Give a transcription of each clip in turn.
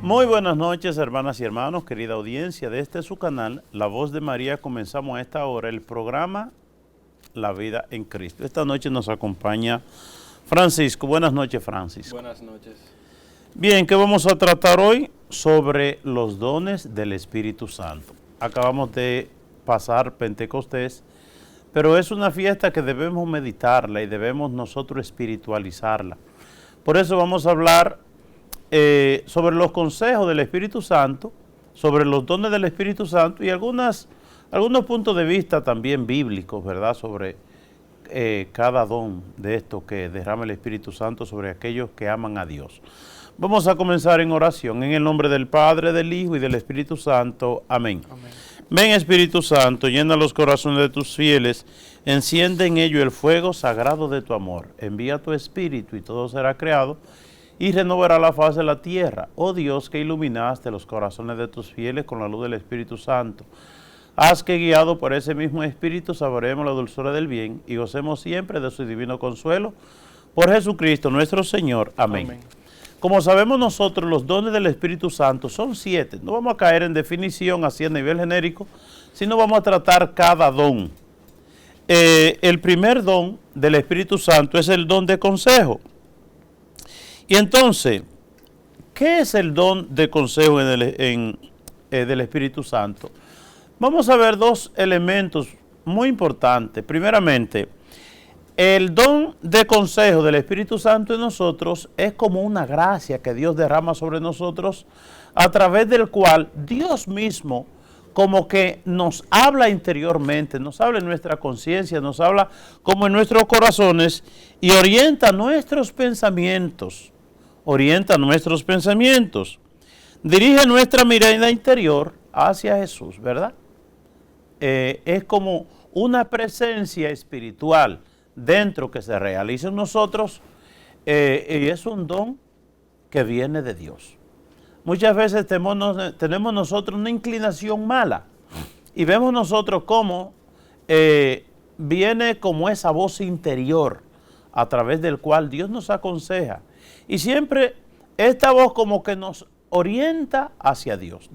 Muy buenas noches, hermanas y hermanos, querida audiencia de este su canal, La Voz de María. Comenzamos a esta hora el programa La Vida en Cristo. Esta noche nos acompaña Francisco. Buenas noches, Francisco. Buenas noches. Bien, ¿qué vamos a tratar hoy? Sobre los dones del Espíritu Santo. Acabamos de pasar Pentecostés, pero es una fiesta que debemos meditarla y debemos nosotros espiritualizarla. Por eso vamos a hablar sobre los consejos del Espíritu Santo, sobre los dones del Espíritu Santo y algunos puntos de vista también bíblicos, ¿verdad? Sobre cada don de esto que derrama el Espíritu Santo sobre aquellos que aman a Dios. Vamos a comenzar en oración, en el nombre del Padre, del Hijo y del Espíritu Santo. Amén. Amén. Ven, Espíritu Santo, llena los corazones de tus fieles, enciende en ellos el fuego sagrado de tu amor. Envía tu Espíritu y todo será creado y renovará la faz de la tierra. Oh Dios, que iluminaste los corazones de tus fieles con la luz del Espíritu Santo, haz que guiado por ese mismo Espíritu saboremos la dulzura del bien y gocemos siempre de su divino consuelo. Por Jesucristo nuestro Señor. Amén. Amén. Como sabemos nosotros, los dones del Espíritu Santo son 7. No vamos a caer en definición así a nivel genérico, sino vamos a tratar cada don. El primer don del Espíritu Santo es el don de consejo. Y entonces, ¿qué es el don de consejo del Espíritu Santo? Vamos a ver dos elementos muy importantes. Primeramente, el don de consejo del Espíritu Santo en nosotros es como una gracia que Dios derrama sobre nosotros, a través del cual Dios mismo como que nos habla interiormente, nos habla en nuestra conciencia, nos habla como en nuestros corazones y orienta nuestros pensamientos. Dirige nuestra mirada interior hacia Jesús, ¿verdad? Es como una presencia espiritual dentro que se realiza en nosotros y es un don que viene de Dios. Muchas veces tenemos nosotros una inclinación mala y vemos nosotros cómo viene como esa voz interior a través del cual Dios nos aconseja. Y siempre esta voz como que nos orienta hacia Dios,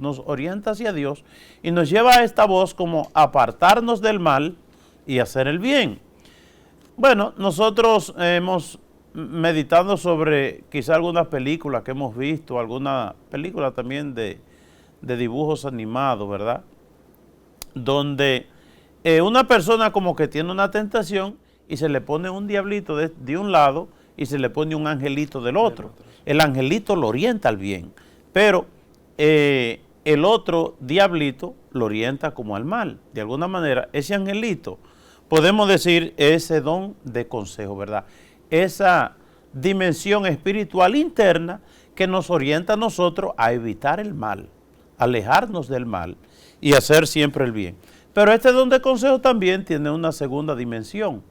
y nos lleva a esta voz como a apartarnos del mal y hacer el bien. Bueno, nosotros hemos meditado sobre quizá algunas películas que hemos visto, alguna película también de dibujos animados, ¿verdad? Donde una persona como que tiene una tentación y se le pone un diablito de un lado y se le pone un angelito del otro. El angelito lo orienta al bien, pero el otro diablito lo orienta como al mal. De alguna manera, ese angelito, podemos decir, ese don de consejo, ¿verdad? Esa dimensión espiritual interna que nos orienta a nosotros a evitar el mal, alejarnos del mal y hacer siempre el bien. Pero este don de consejo también tiene una segunda dimensión,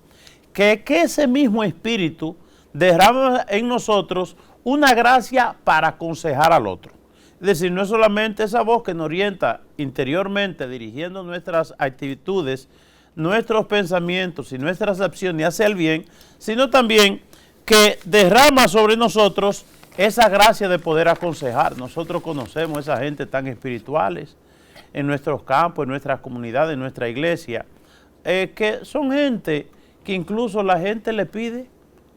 que ese mismo espíritu derrama en nosotros una gracia para aconsejar al otro. Es decir, no es solamente esa voz que nos orienta interiormente, dirigiendo nuestras actitudes, nuestros pensamientos y nuestras acciones hacia el bien, sino también que derrama sobre nosotros esa gracia de poder aconsejar. Nosotros conocemos a esa gente tan espirituales en nuestros campos, en nuestras comunidades, en nuestra iglesia, que son gente que incluso la gente le pide,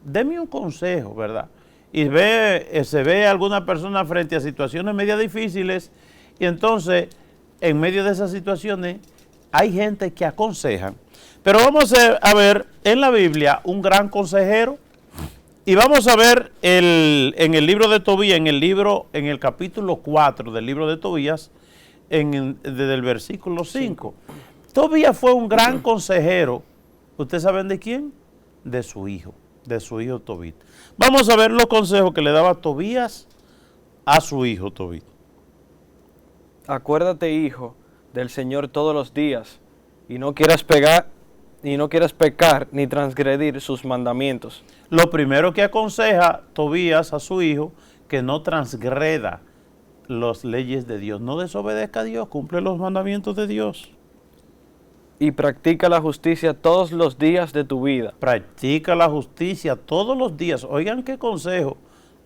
deme un consejo, ¿verdad? Y se ve a alguna persona frente a situaciones medio difíciles y entonces en medio de esas situaciones hay gente que aconseja. Pero vamos a ver en la Biblia un gran consejero y vamos a ver en el libro de Tobías, en el capítulo 4 del libro de Tobías, desde el versículo 5. Tobías fue un gran consejero. ¿Ustedes saben de quién? De su hijo Tobit. Vamos a ver los consejos que le daba Tobías a su hijo Tobit. Acuérdate, hijo, del Señor todos los días, y no quieras pecar ni transgredir sus mandamientos. Lo primero que aconseja Tobías a su hijo, que no transgreda las leyes de Dios, no desobedezca a Dios, cumple los mandamientos de Dios. Y practica la justicia todos los días de tu vida. Practica la justicia todos los días. Oigan qué consejo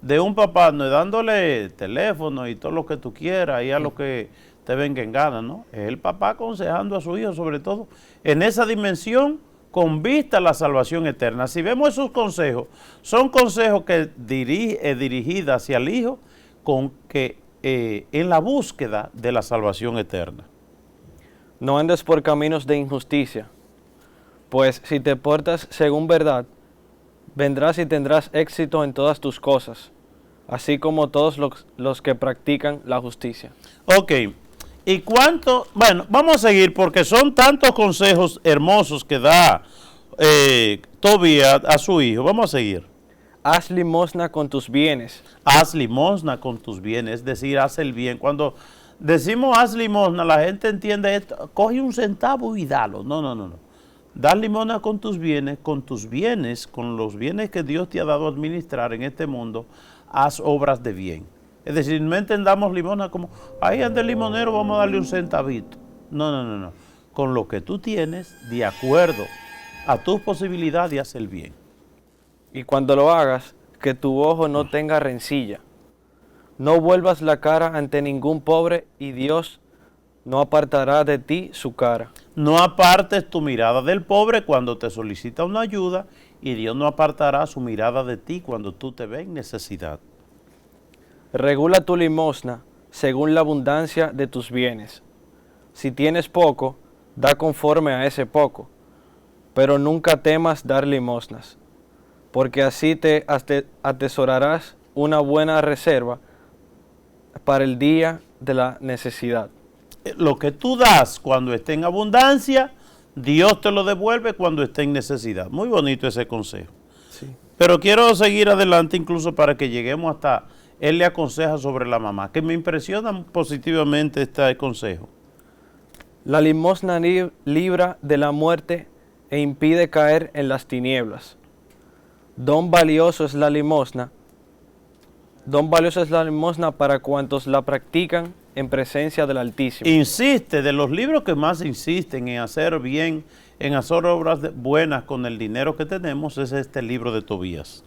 de un papá no es dándole teléfono y todo lo que tú quieras y a lo que te venga en gana, ¿no? Es el papá aconsejando a su hijo, sobre todo en esa dimensión, con vista a la salvación eterna. Si vemos esos consejos, son consejos que dirigidos hacia el hijo en la búsqueda de la salvación eterna. No andes por caminos de injusticia, pues si te portas según verdad, vendrás y tendrás éxito en todas tus cosas, así como todos los que practican la justicia. Ok, ¿y cuánto? Bueno, vamos a seguir porque son tantos consejos hermosos que da Tobías a su hijo. Vamos a seguir. Haz limosna con tus bienes. Haz limosna con tus bienes, es decir, haz el bien. Cuando decimos haz limosna, la gente entiende esto, coge un centavo y dalo. No, no, no, no. Da limosna con tus bienes, con los bienes que Dios te ha dado a administrar en este mundo, haz obras de bien. Es decir, no entendamos limosna como, ahí anda el limonero, vamos a darle un centavito. No, no, no, no. Con lo que tú tienes, de acuerdo a tus posibilidades, haz el bien. Y cuando lo hagas, que tu ojo no tenga rencilla. No vuelvas la cara ante ningún pobre y Dios no apartará de ti su cara. No apartes tu mirada del pobre cuando te solicita una ayuda y Dios no apartará su mirada de ti cuando tú te ves en necesidad. Regula tu limosna según la abundancia de tus bienes. Si tienes poco, da conforme a ese poco, pero nunca temas dar limosnas, porque así te atesorarás una buena reserva para el día de la necesidad. Lo que tú das cuando esté en abundancia, Dios te lo devuelve cuando esté en necesidad. Muy bonito ese consejo. Sí. Pero quiero seguir adelante incluso para que lleguemos hasta, él le aconseja sobre la mamá, que me impresiona positivamente este consejo. La limosna libra de la muerte e impide caer en las tinieblas. Don valioso es la limosna para cuantos la practican en presencia del Altísimo. Insiste, de los libros que más insisten en hacer bien, en hacer obras buenas con el dinero que tenemos, es este libro de Tobías.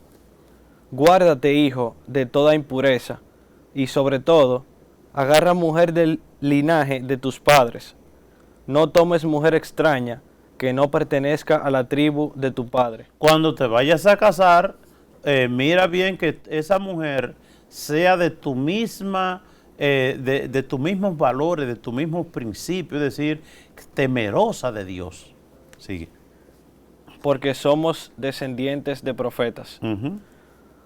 Guárdate, hijo, de toda impureza, y sobre todo, agarra mujer del linaje de tus padres. No tomes mujer extraña que no pertenezca a la tribu de tu padre. Cuando te vayas a casar, mira bien que esa mujer sea de tu misma, de tus mismos valores, de tus mismos principios, es decir, temerosa de Dios. Sigue. Porque somos descendientes de profetas. Uh-huh.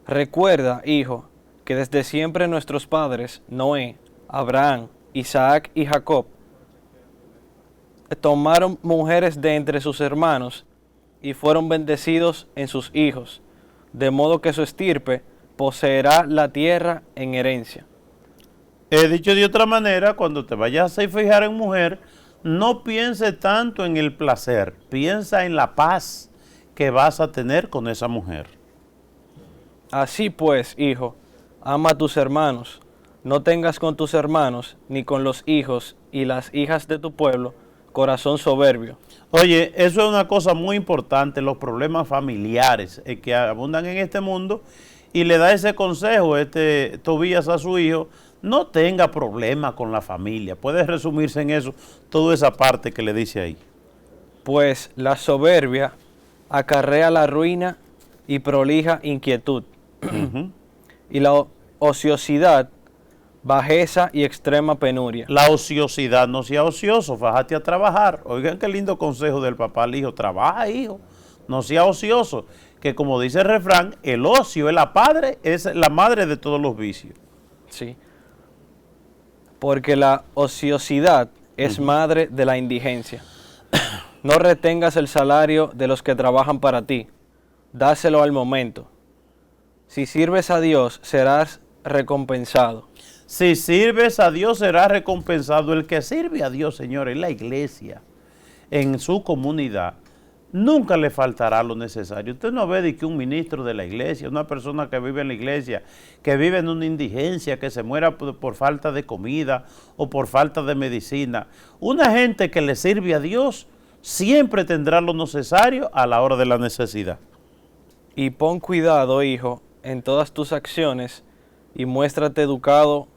Recuerda, hijo, que desde siempre nuestros padres, Noé, Abraham, Isaac y Jacob, tomaron mujeres de entre sus hermanos y fueron bendecidos en sus hijos, de modo que su estirpe poseerá la tierra en herencia. He dicho de otra manera, cuando te vayas a fijar en mujer, no piense tanto en el placer, piensa en la paz que vas a tener con esa mujer. Así pues, hijo, ama a tus hermanos, no tengas con tus hermanos ni con los hijos y las hijas de tu pueblo corazón soberbio. Oye, eso es una cosa muy importante, los problemas familiares que abundan en este mundo, y le da ese consejo Tobías a su hijo, no tenga problema con la familia. Puede resumirse en eso, toda esa parte que le dice ahí. Pues la soberbia acarrea la ruina y prolija inquietud. Uh-huh. Y la ociosidad, bajeza y extrema penuria. La ociosidad, no sea ocioso, fájate a trabajar. Oigan qué lindo consejo del papá al hijo, trabaja hijo, no sea ocioso, que como dice el refrán, el ocio es la madre de todos los vicios. Sí, porque la ociosidad es madre de la indigencia. No retengas el salario de los que trabajan para ti, dáselo al momento. Si sirves a Dios, serás recompensado. Si sirves a Dios, serás recompensado. El que sirve a Dios, Señor, en la iglesia, en su comunidad, nunca le faltará lo necesario. Usted no ve de que un ministro de la iglesia, una persona que vive en la iglesia, que vive en una indigencia, que se muera por falta de comida o por falta de medicina. Una gente que le sirve a Dios siempre tendrá lo necesario a la hora de la necesidad. Y pon cuidado, hijo, en todas tus acciones y muéstrate educado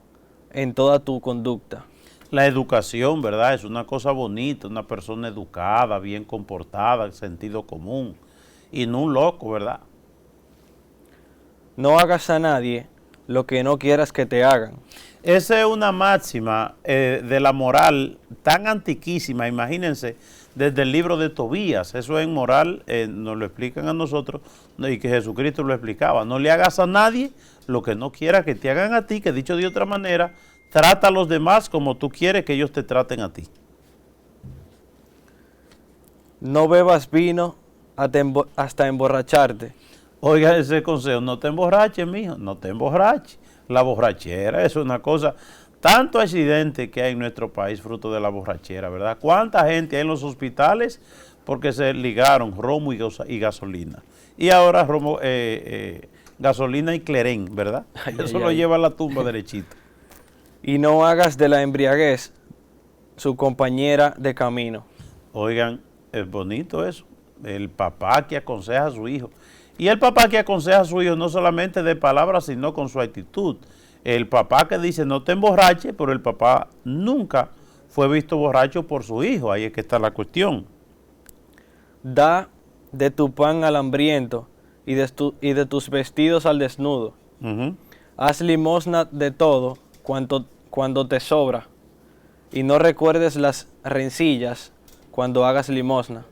en toda tu conducta. La educación, ¿verdad? Es una cosa bonita, una persona educada, bien comportada, sentido común, y no un loco, ¿verdad? No hagas a nadie lo que no quieras que te hagan. Esa es una máxima de la moral tan antiquísima, imagínense, desde el libro de Tobías. Eso en moral nos lo explican a nosotros y que Jesucristo lo explicaba. No le hagas a nadie lo que no quiera que te hagan a ti, que dicho de otra manera, trata a los demás como tú quieres que ellos te traten a ti. No bebas vino hasta emborracharte. Oiga ese consejo, no te emborraches, mijo, no te emborraches. La borrachera es una cosa, tanto accidente que hay en nuestro país fruto de la borrachera, ¿verdad? ¿Cuánta gente hay en los hospitales porque se ligaron romo y gasolina? Y ahora gasolina y clerén, ¿verdad? Eso lo lleva a la tumba derechito. Y no hagas de la embriaguez su compañera de camino. Oigan, es bonito eso, el papá que aconseja a su hijo. Y el papá que aconseja a su hijo no solamente de palabras, sino con su actitud. El papá que dice no te emborraches, pero el papá nunca fue visto borracho por su hijo. Ahí es que está la cuestión. Da de tu pan al hambriento y de tus vestidos al desnudo. Haz limosna de todo cuando te sobra, y no recuerdes las rencillas cuando hagas limosna.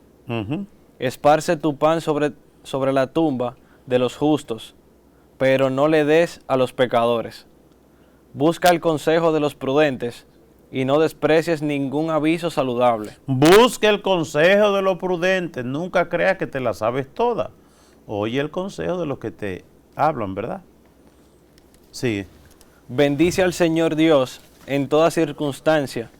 Esparce tu pan sobre la tumba de los justos, pero no le des a los pecadores. Busca el consejo de los prudentes y no desprecies ningún aviso saludable. Busca el consejo de los prudentes, nunca creas que te la sabes toda. Oye el consejo de los que te hablan, ¿verdad? Sí. Bendice al Señor Dios en toda circunstancia.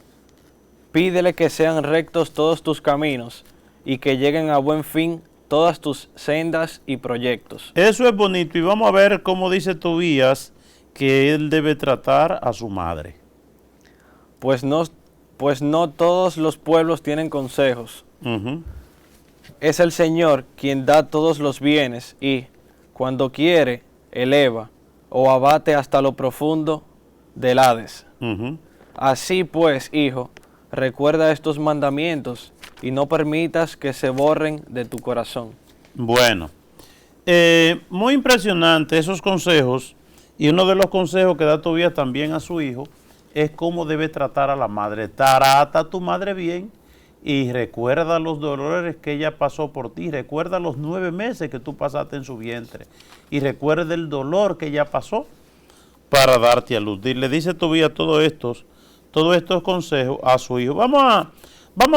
Pídele que sean rectos todos tus caminos y que lleguen a buen fin todas tus sendas y proyectos. Eso es bonito y vamos a ver cómo dice Tobías que él debe tratar a su madre. Pues no todos los pueblos tienen consejos. Es el Señor quien da todos los bienes y, cuando quiere, eleva o abate hasta lo profundo del Hades. Así pues, hijo, recuerda estos mandamientos y no permitas que se borren de tu corazón. Bueno, muy impresionante esos consejos, y uno de los consejos que da Tobías también a su hijo es cómo debe tratar a la madre. Trata a tu madre bien y recuerda los dolores que ella pasó por ti, recuerda los 9 meses que tú pasaste en su vientre y recuerda el dolor que ella pasó para darte a luz. Le dice Tobías todos estos consejos a su hijo. Vamos a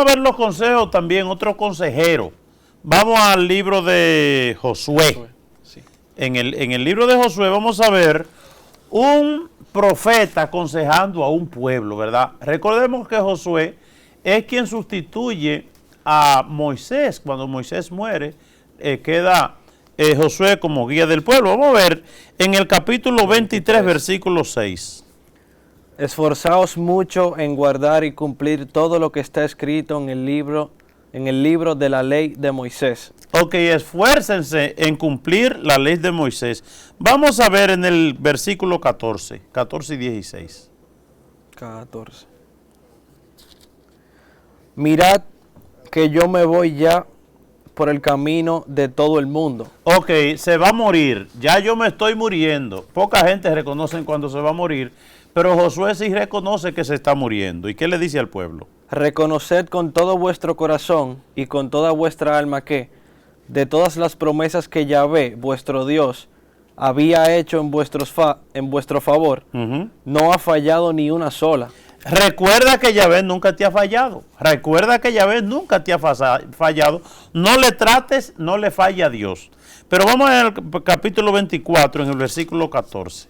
ver los consejos también, otro consejero. Vamos al libro de Josué. Sí. En el libro de Josué vamos a ver un profeta aconsejando a un pueblo, ¿verdad? Recordemos que Josué es quien sustituye a Moisés. Cuando Moisés muere, queda Josué como guía del pueblo. Vamos a ver en el capítulo 23, versículo 6. Esforzaos mucho en guardar y cumplir todo lo que está escrito en el libro de la ley de Moisés. Ok, esfuércense en cumplir la ley de Moisés. Vamos a ver en el versículo 14 y 16. 14. Mirad que yo me voy ya por el camino de todo el mundo. Ok, se va a morir. Ya yo me estoy muriendo. Poca gente reconoce cuando se va a morir, pero Josué sí reconoce que se está muriendo. ¿Y qué le dice al pueblo? Reconoced con todo vuestro corazón y con toda vuestra alma que, de todas las promesas que Yahvé, vuestro Dios, había hecho en vuestro favor, no ha fallado ni una sola. Recuerda que Yahvé nunca te ha fallado. Recuerda que Yahvé nunca te ha fallado. No le trates, no le falle a Dios. Pero vamos al capítulo 24, en el versículo 14.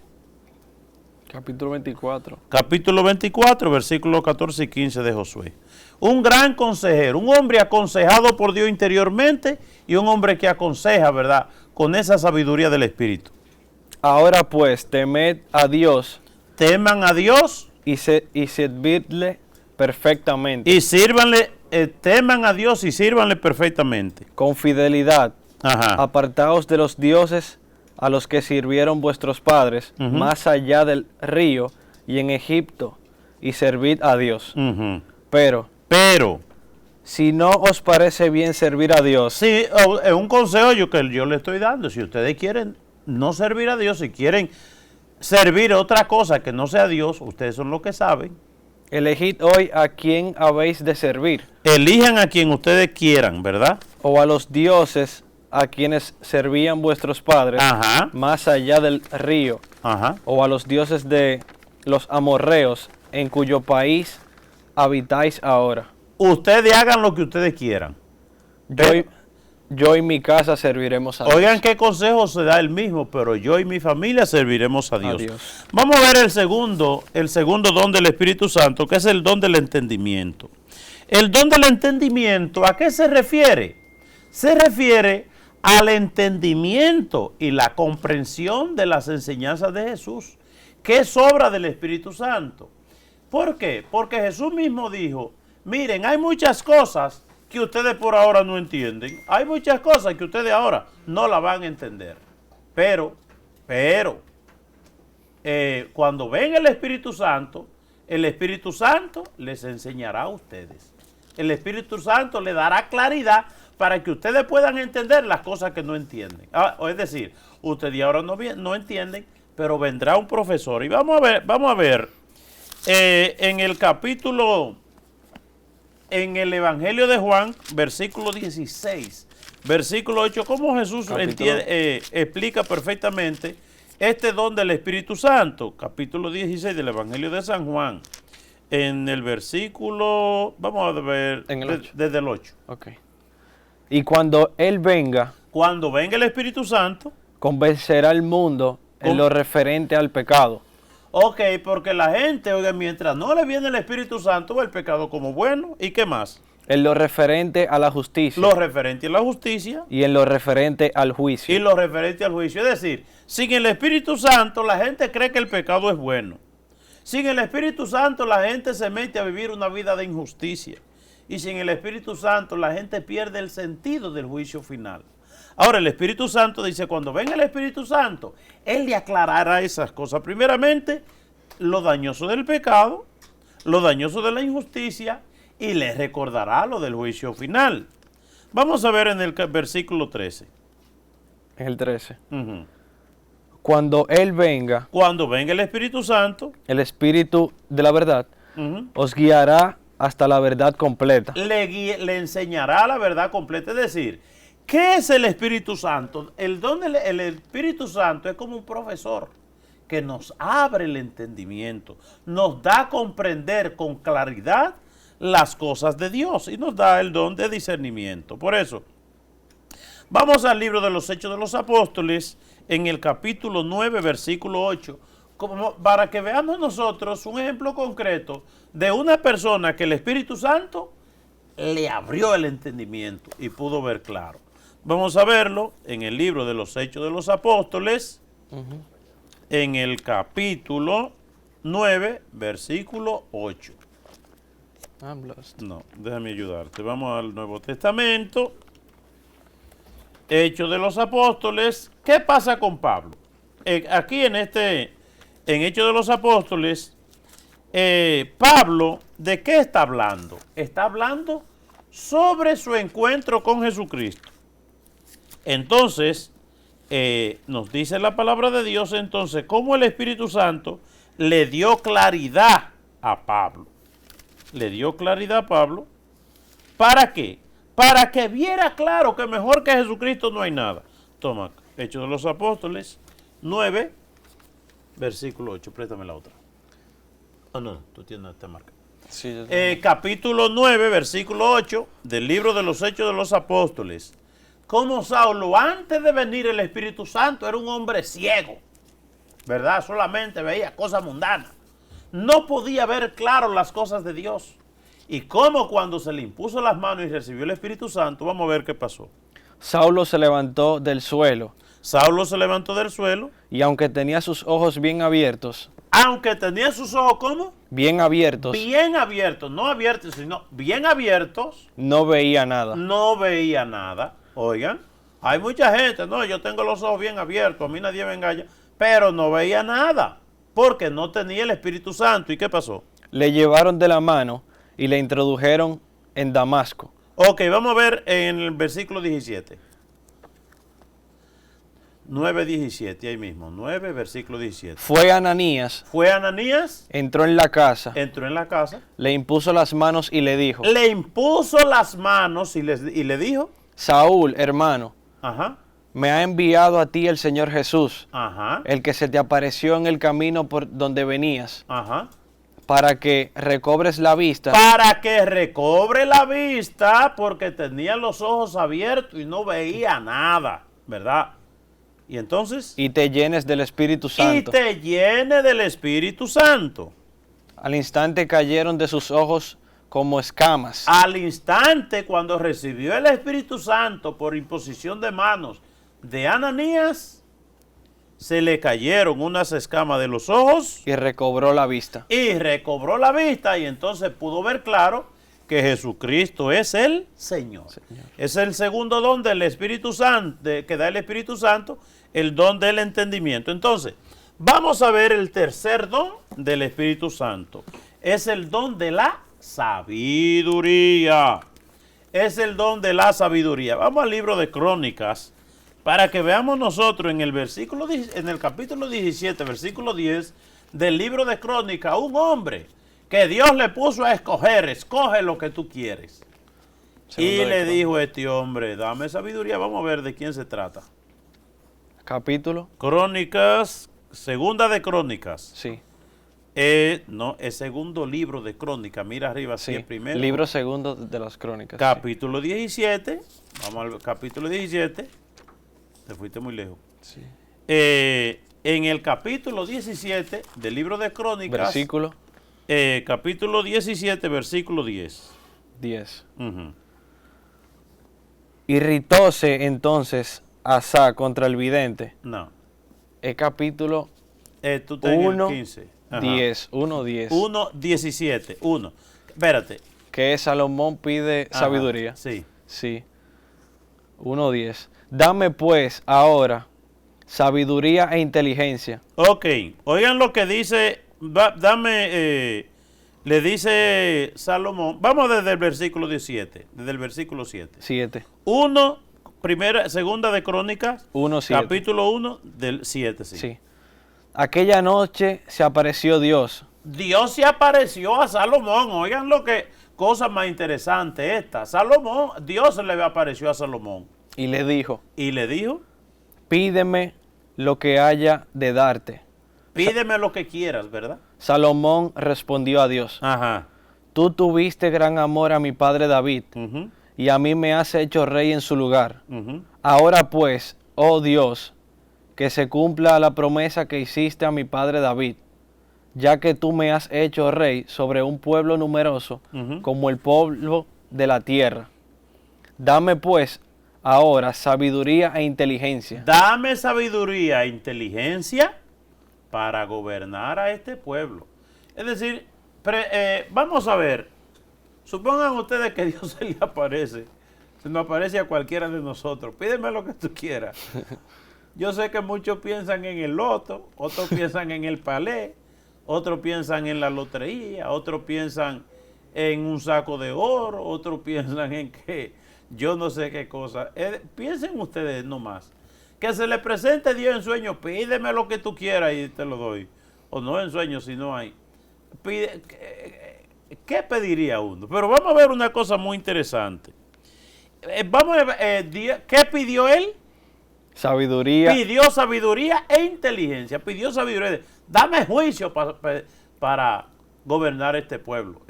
Capítulo 24. Capítulo 24, versículos 14 y 15 de Josué. Un gran consejero, un hombre aconsejado por Dios interiormente y un hombre que aconseja, ¿verdad?, con esa sabiduría del Espíritu. Ahora pues, temed a Dios. Teman a Dios. Y servidle perfectamente. Y sírvanle, teman a Dios y sírvanle perfectamente. Con fidelidad. Ajá. Apartaos de los dioses a los que sirvieron vuestros padres más allá del río y en Egipto, y servid a Dios. Pero, si no os parece bien servir a Dios, sí, es un consejo que yo le estoy dando. Si ustedes quieren no servir a Dios, si quieren servir a otra cosa que no sea Dios, ustedes son los que saben. elegid hoy a quién habéis de servir, Elijan a quien ustedes quieran, ¿verdad? o a los dioses a quienes servían vuestros padres Ajá. más allá del río, Ajá. o a los dioses de los amorreos en cuyo país habitáis ahora. Ustedes hagan lo que ustedes quieran. Yo y mi casa serviremos a Dios. Oigan qué consejo se da él mismo, pero yo y mi familia serviremos a Dios. A Dios. Vamos a ver el segundo don del Espíritu Santo, que es el don del entendimiento. El don del entendimiento, ¿a qué se refiere? Se refiere al entendimiento y la comprensión de las enseñanzas de Jesús, que es obra del Espíritu Santo. ¿Por qué? Porque Jesús mismo dijo, miren, hay muchas cosas que ustedes por ahora no entienden. Hay muchas cosas que ustedes ahora no la van a entender. Pero, cuando venga el Espíritu Santo les enseñará a ustedes. El Espíritu Santo le dará claridad para que ustedes puedan entender las cosas que no entienden. Es decir, ustedes ahora no entienden, pero vendrá un profesor. Y vamos a ver en el capítulo... En el Evangelio de Juan, versículo 16, versículo 8, cómo Jesús explica perfectamente este don del Espíritu Santo. Capítulo 16 del Evangelio de San Juan, en el versículo, vamos a ver, desde el 8. Okay. Y cuando Él venga, cuando venga el Espíritu Santo, convencerá al mundo en lo referente al pecado. Ok, porque la gente, oiga, mientras no le viene el Espíritu Santo, ve el pecado como bueno. ¿Y qué más? En lo referente a la justicia. Lo referente a la justicia. Y en lo referente al juicio. Y lo referente al juicio. Es decir, sin el Espíritu Santo, la gente cree que el pecado es bueno. Sin el Espíritu Santo, la gente se mete a vivir una vida de injusticia. Y sin el Espíritu Santo, la gente pierde el sentido del juicio final. Ahora, el Espíritu Santo dice, cuando venga el Espíritu Santo, Él le aclarará esas cosas. Primeramente, lo dañoso del pecado, lo dañoso de la injusticia, y le recordará lo del juicio final. Vamos a ver en el versículo 13. En el 13. Cuando Él venga, cuando venga el Espíritu Santo, el Espíritu de la verdad, os guiará hasta la verdad completa. Le enseñará la verdad completa, es decir, ¿qué es el Espíritu Santo? El Espíritu Santo es como un profesor que nos abre el entendimiento, nos da a comprender con claridad las cosas de Dios y nos da el don de discernimiento. Por eso, vamos al libro de los Hechos de los Apóstoles, en el capítulo 9, versículo 8, para que veamos nosotros un ejemplo concreto de una persona que el Espíritu Santo le abrió el entendimiento y pudo ver claro. Vamos a verlo en el libro de los Hechos de los Apóstoles, en el capítulo 9, versículo 8. No, déjame ayudarte. Vamos al Nuevo Testamento. Hechos de los Apóstoles. ¿Qué pasa con Pablo? Aquí en Hechos de los Apóstoles, Pablo, ¿de qué está hablando? Está hablando sobre su encuentro con Jesucristo. Entonces, nos dice la palabra de Dios, entonces, cómo el Espíritu Santo le dio claridad a Pablo. Le dio claridad a Pablo. ¿Para qué? Para que viera claro que mejor que Jesucristo no hay nada. Toma, Hechos de los Apóstoles, 9, versículo 8. Préstame la otra. Oh, no, tú tienes esta marca. Sí, capítulo 9, versículo 8, del libro de los Hechos de los Apóstoles. Como Saulo, antes de venir el Espíritu Santo, era un hombre ciego, ¿verdad? Solamente veía cosas mundanas. No podía ver claro las cosas de Dios. Y como cuando se le impuso las manos y recibió el Espíritu Santo, vamos a ver qué pasó. Saulo se levantó del suelo. Saulo se levantó del suelo. Y aunque tenía sus ojos bien abiertos. Aunque tenía sus ojos, ¿cómo? Bien abiertos. Bien abiertos, no abiertos, sino bien abiertos. No veía nada. No veía nada. Oigan, Hay mucha gente, no, yo tengo los ojos bien abiertos, a mí nadie me engaña, pero no veía nada, porque no tenía el Espíritu Santo. ¿Y qué pasó? Le llevaron de la mano y le introdujeron en Damasco. Ok, vamos a ver en el versículo 17. 9:17, ahí mismo, 9, versículo 17. Fue Ananías, Fue Ananías, entró en la casa, entró en la casa, le impuso las manos y le dijo, le impuso las manos y le dijo, Saúl, hermano, ajá, me ha enviado a ti el Señor Jesús, ajá, el que se te apareció en el camino por donde venías, ajá, para que recobres la vista para que recobre la vista, porque tenía los ojos abiertos y no veía nada, ¿verdad? Y entonces, y te llenes del Espíritu y Santo. te llene del Espíritu Santo. Al instante cayeron de sus ojos como escamas. Al instante, cuando recibió el Espíritu Santo por imposición de manos de Ananías, se le cayeron unas escamas de los ojos Y recobró la vista. y recobró la vista, y entonces pudo ver claro que Jesucristo es el Señor. Es el segundo don del Espíritu Santo, que da el Espíritu Santo, el don del entendimiento. Entonces, vamos a ver el tercer don del Espíritu Santo. Es el don de la sabiduría. Es el don de la sabiduría. Vamos al libro de Crónicas para que veamos nosotros en el capítulo 17, versículo 10 del libro de Crónicas, un hombre que Dios le puso a escoger, escoge lo que tú quieres. Y le dijo a este hombre, dame sabiduría. Vamos a ver de quién se trata. Capítulo. Crónicas, segunda de Crónicas. Sí. No, es segundo libro de Crónicas. Mira arriba, sí, Sí. el primero. Libro segundo de las Crónicas. Capítulo 17. Vamos al capítulo 17. Te fuiste muy lejos. Sí. En el capítulo 17 del libro de Crónicas. Versículo Capítulo 17, versículo 10. 10. Ujú. Irritóse entonces Asa contra el vidente. No. El capítulo Tú estás en el 1, 15. Ajá. 10. 1, 10. 1, 17. 1. Espérate. Que Salomón pide Ajá, sabiduría. Sí. Sí. 1, 10. Dame pues ahora sabiduría e inteligencia. Ok. Oigan lo que dice. Le dice Salomón. Vamos desde el versículo 17. Desde el versículo 7. 7. 1, segunda de Crónicas. 1, 7. Capítulo 1 del 7. Sí. Sí. Aquella noche se apareció Dios. Dios se apareció a Salomón. Oigan lo que. Cosa más interesante esta. Dios se le apareció a Salomón. Y le dijo, Y le dijo, pídeme lo que haya de darte. pídeme lo que quieras, ¿verdad? Salomón respondió a Dios, Ajá. tú tuviste gran amor a mi padre David, Ujú, y a mí me has hecho rey en su lugar. ujú. Ahora pues, oh Dios, que se cumpla la promesa que hiciste a mi padre David, ya que tú me has hecho rey sobre un pueblo numeroso, Ujú. como el polvo de la tierra. Dame pues ahora sabiduría e inteligencia. Dame sabiduría e inteligencia para gobernar a este pueblo. Es decir, vamos a ver. Supongan ustedes que Dios se le aparece. Se nos aparece a cualquiera de nosotros. Pídeme lo que tú quieras. Yo sé que muchos piensan en el loto, otros piensan en el palé, otros piensan en la lotería, otros piensan en un saco de oro, otros piensan en que yo no sé qué cosa. Piensen ustedes nomás. Que se le presente Dios en sueño, pídeme lo que tú quieras y te lo doy. O no en sueño, si no hay. ¿Qué pediría uno? Pero vamos a ver una cosa muy interesante. Vamos a ver, ¿qué pidió él? Sabiduría. Pidió sabiduría e inteligencia. Pidió sabiduría. Dame juicio para gobernar este pueblo.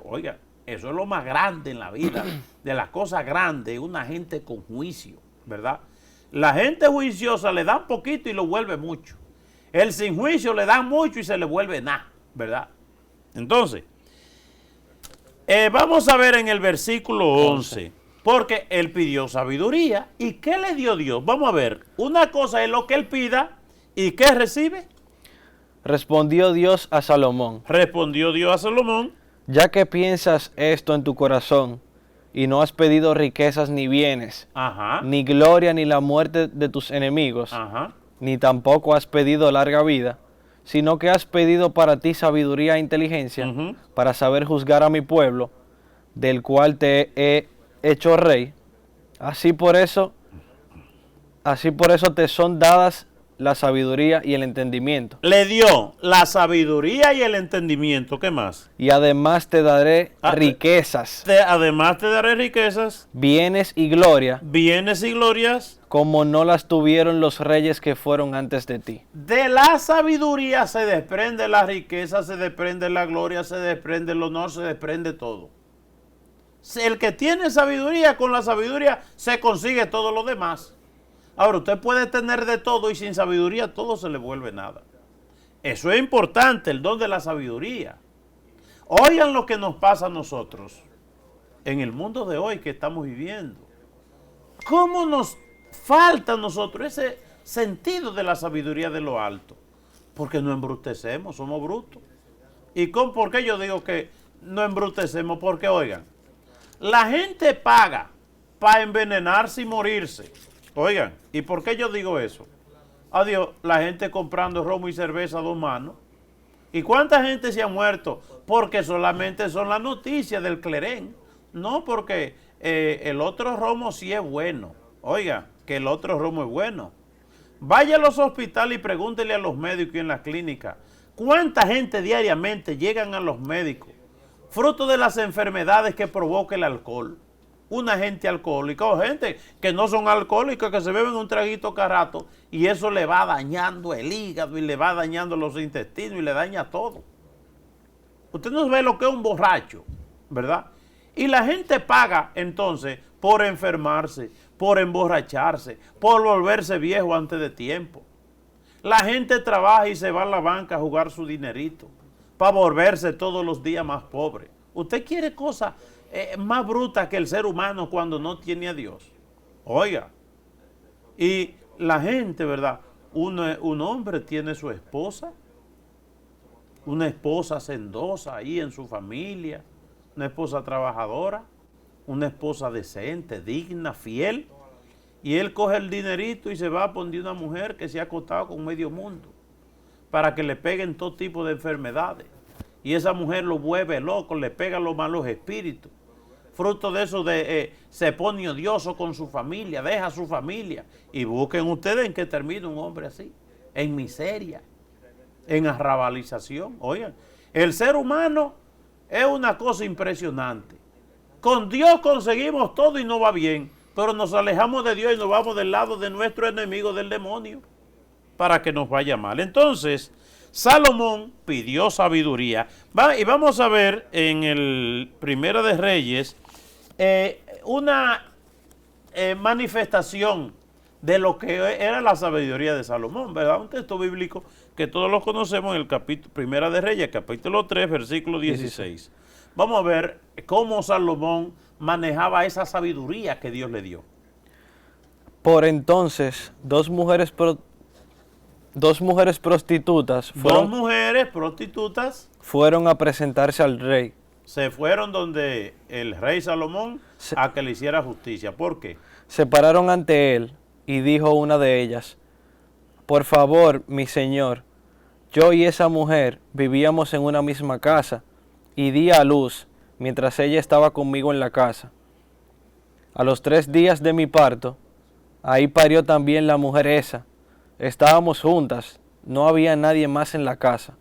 Oiga, eso es lo más grande en la vida. De las cosas grandes, una gente con juicio, ¿verdad? La gente juiciosa le dan poquito y lo vuelve mucho. El sin juicio le dan mucho y se le vuelve nada, ¿verdad? Entonces, vamos a ver en el versículo 11. Porque él pidió sabiduría. ¿Y qué le dio Dios? Vamos a ver. Una cosa es lo que él pida. ¿Y qué recibe? Respondió Dios a Salomón, Respondió Dios a Salomón. ya que piensas esto en tu corazón y no has pedido riquezas ni bienes, Ajá. ni gloria ni la muerte de tus enemigos, Ajá. ni tampoco has pedido larga vida, sino que has pedido para ti sabiduría e inteligencia, Ujú. para saber juzgar a mi pueblo, del cual te he hecho rey. Así por eso te son dadas la sabiduría y el entendimiento. Le dio la sabiduría y el entendimiento. ¿Qué más? Y además te daré Ah, riquezas, Además te daré riquezas, bienes y gloria, bienes y glorias. como no las tuvieron los reyes que fueron antes de ti. De la sabiduría se desprende la riqueza, se desprende la gloria, se desprende el honor, se desprende todo. El que tiene sabiduría, con la sabiduría se consigue todo lo demás. Ahora, usted puede tener de todo y sin sabiduría todo se le vuelve nada. Eso es importante, el don de la sabiduría. Oigan lo que nos pasa a nosotros en el mundo de hoy que estamos viviendo. ¿Cómo nos falta a nosotros ese sentido de la sabiduría de lo alto? Porque no embrutecemos, somos brutos. ¿Y por qué yo digo que no embrutecemos? Porque, oigan, la gente paga para envenenarse y morirse. Oigan, ¿y por qué yo digo eso? Adiós, la gente comprando romo y cerveza a 2 manos. ¿Y cuánta gente se ha muerto? Porque solamente son las noticias del clerén. No porque el otro romo sí es bueno. Oiga, que el otro romo es bueno. Vaya a los hospitales y pregúntele a los médicos y en la clínica. ¿Cuánta gente diariamente llegan a los médicos? Fruto de las enfermedades que provoca el alcohol. Una gente alcohólica o gente que no son alcohólicas, que se beben un traguito cada rato y eso le va dañando el hígado y le va dañando los intestinos y le daña todo. Usted no ve lo que es un borracho, ¿verdad? Y la gente paga entonces por enfermarse, por emborracharse, por volverse viejo antes de tiempo. La gente trabaja y se va a la banca a jugar su dinerito para volverse todos los días más pobre. ¿Usted quiere cosas más brutas que el ser humano cuando no tiene a Dios? Oiga, y la gente, ¿verdad? Un hombre tiene su esposa, una esposa hacendosa ahí en su familia, una esposa trabajadora, una esposa decente, digna, fiel, y él coge el dinerito y se va a poner una mujer que se ha acostado con medio mundo para que le peguen todo tipo de enfermedades. Y esa mujer lo vuelve loco, le pega los malos espíritus. Fruto de eso se pone odioso con su familia, deja su familia. Y busquen ustedes en qué termina un hombre así, en miseria, en arrabalización. Oigan, el ser humano es una cosa impresionante. Con Dios conseguimos todo y no va bien, pero nos alejamos de Dios y nos vamos del lado de nuestro enemigo, del demonio, para que nos vaya mal. Entonces, Salomón pidió sabiduría. Y vamos a ver en el Primera de Reyes una manifestación de lo que era la sabiduría de Salomón, ¿verdad? Un texto bíblico que todos lo conocemos en el capítulo Primera de Reyes, capítulo 3, versículo 16. Vamos a ver cómo Salomón manejaba esa sabiduría que Dios le dio. Por entonces, dos mujeres prostitutas fueron a presentarse al rey. Se fueron donde el rey Salomón a que le hiciera justicia. ¿Por qué? Se pararon ante él y dijo una de ellas: por favor, mi señor, yo y esa mujer vivíamos en una misma casa y di a luz mientras ella estaba conmigo en la casa. A los 3 días de mi parto, ahí parió también la mujer esa. Estábamos juntas, no había nadie más en la casa,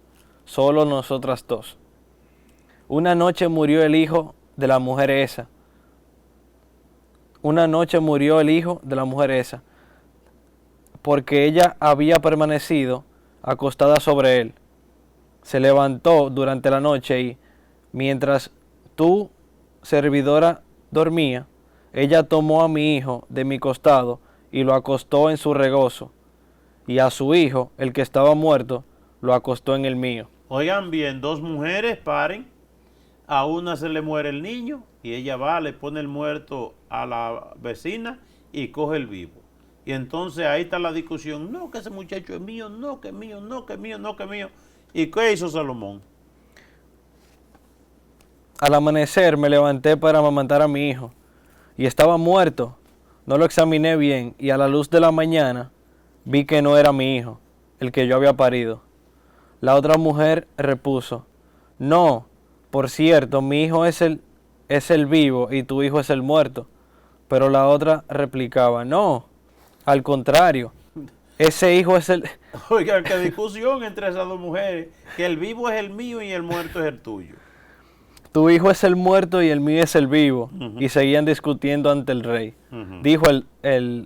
solo nosotras dos. Una noche murió el hijo de la mujer esa. Porque ella había permanecido acostada sobre él. Se levantó durante la noche y, mientras tu servidora dormía, ella tomó a mi hijo de mi costado y lo acostó en su regazo, y a su hijo, el que estaba muerto, lo acostó en el mío. Oigan bien, 2 mujeres paren, a una se le muere el niño y ella va, le pone el muerto a la vecina y coge el vivo. Y entonces ahí está la discusión, no, que ese muchacho es mío, no, que es mío, no, que es mío, no, que es mío. ¿Y qué hizo Salomón? Al amanecer me levanté para amamantar a mi hijo, y estaba muerto. No lo examiné bien, y a la luz de la mañana vi que no era mi hijo, el que yo había parido. La otra mujer repuso, no, por cierto, mi hijo es el vivo y tu hijo es el muerto. Pero la otra replicaba, no, al contrario, ese hijo es el... Oigan, qué discusión entre esas dos mujeres, que el vivo es el mío y el muerto es el tuyo. Tu hijo es el muerto y el mío es el vivo. Ujú. Y seguían discutiendo ante el rey. Ujú. Dijo el